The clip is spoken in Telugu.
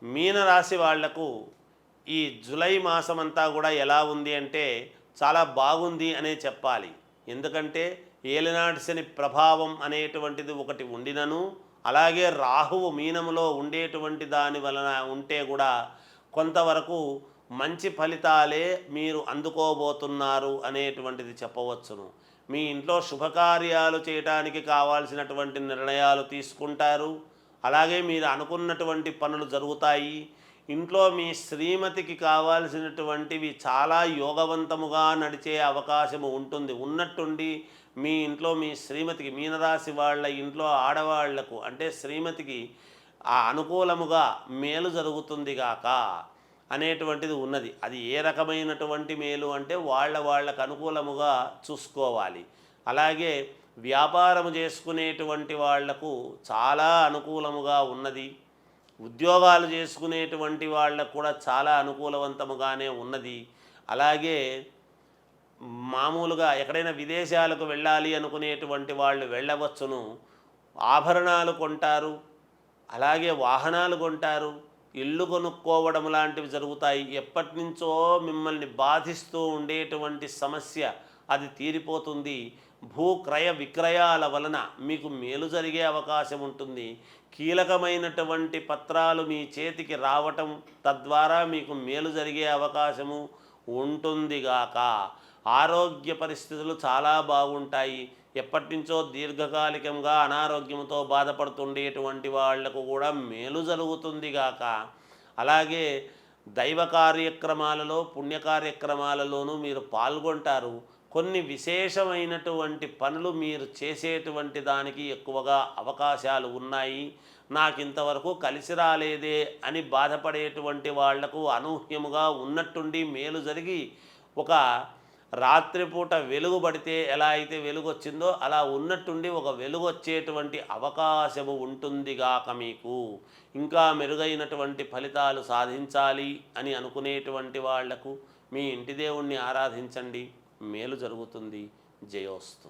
మీనరాశి వాళ్లకు ఈ జూలై మాసమంతా కూడా ఎలా ఉంది అంటే చాలా బాగుంది అనే చెప్పాలి. ఎందుకంటే ఏలినాటి శని ప్రభావం అనేటువంటిది ఒకటి ఉండినను, అలాగే రాహువు మీనములో ఉండేటువంటి దాని వలన ఉంటే కూడా కొంతవరకు మంచి ఫలితాలే మీరు అందుకోబోతున్నారు అనేటువంటిది చెప్పవచ్చును. మీ ఇంట్లో శుభకార్యాలు చేయడానికి కావాల్సినటువంటి నిర్ణయాలు తీసుకుంటారు. అలాగే మీరు అనుకున్నటువంటి పనులు జరుగుతాయి. ఇంట్లో మీ శ్రీమతికి కావాల్సినటువంటివి చాలా యోగవంతముగా నడిచే అవకాశము ఉంటుంది. ఉన్నట్టుండి మీ ఇంట్లో మీ శ్రీమతికి, మీనరాశి వాళ్ళ ఇంట్లో ఆడవాళ్లకు అంటే శ్రీమతికి ఆ అనుకూలముగా మేలు జరుగుతుంది గాక అనేటువంటిది ఉన్నది. అది ఏ రకమైనటువంటి మేలు అంటే వాళ్ళకు అనుకూలముగా చూసుకోవాలి. అలాగే వ్యాపారము చేసుకునేటువంటి వాళ్లకు చాలా అనుకూలముగా ఉన్నది. ఉద్యోగాలు చేసుకునేటువంటి వాళ్ళకు కూడా చాలా అనుకూలవంతముగానే ఉన్నది. అలాగే మామూలుగా ఎక్కడైనా విదేశాలకు వెళ్ళాలి అనుకునేటువంటి వాళ్ళు వెళ్ళవచ్చును. ఆభరణాలు కొంటారు, అలాగే వాహనాలు కొంటారు, ఇల్లు కొనుక్కోవడం లాంటివి జరుగుతాయి. ఎప్పటి నుంచో మిమ్మల్ని బాధిస్తూ ఉండేటువంటి సమస్య అది తీరిపోతుంది. భూక్రయ విక్రయాల వలన మీకు మేలు జరిగే అవకాశం ఉంటుంది. కీలకమైనటువంటి పత్రాలు మీ చేతికి రావటం, తద్వారా మీకు మేలు జరిగే అవకాశము ఉంటుందిగాక. ఆరోగ్య పరిస్థితులు చాలా బాగుంటాయి. ఎప్పటి నుంచో దీర్ఘకాలికంగా అనారోగ్యంతో బాధపడుతుండేటువంటి వాళ్లకు కూడా మేలు జరుగుతుంది గాక. అలాగే దైవ కార్యక్రమాలలో, పుణ్య కార్యక్రమాలలోనూ మీరు పాల్గొంటారు. కొన్ని విశేషమైనటువంటి పనులు మీరు చేసేటువంటి దానికి ఎక్కువగా అవకాశాలు ఉన్నాయి. నాకు ఇంతవరకు కలిసి రాలేదే అని బాధపడేటువంటి వాళ్లకు అనూహ్యముగా ఉన్నట్టుండి మేలు జరిగి, ఒక రాత్రిపూట వెలుగు పడితే ఎలా అయితే వెలుగు వచ్చిందో అలా ఉన్నట్టుండి ఒక వెలుగు వచ్చేటువంటి అవకాశము ఉంటుందిగాక. మీకు ఇంకా మెరుగైనటువంటి ఫలితాలు సాధించాలి అని అనుకునేటువంటి వాళ్లకు మీ ఇంటి దేవుణ్ణి ఆరాధించండి. మేలు జరుగుతుంది. జయోస్తు.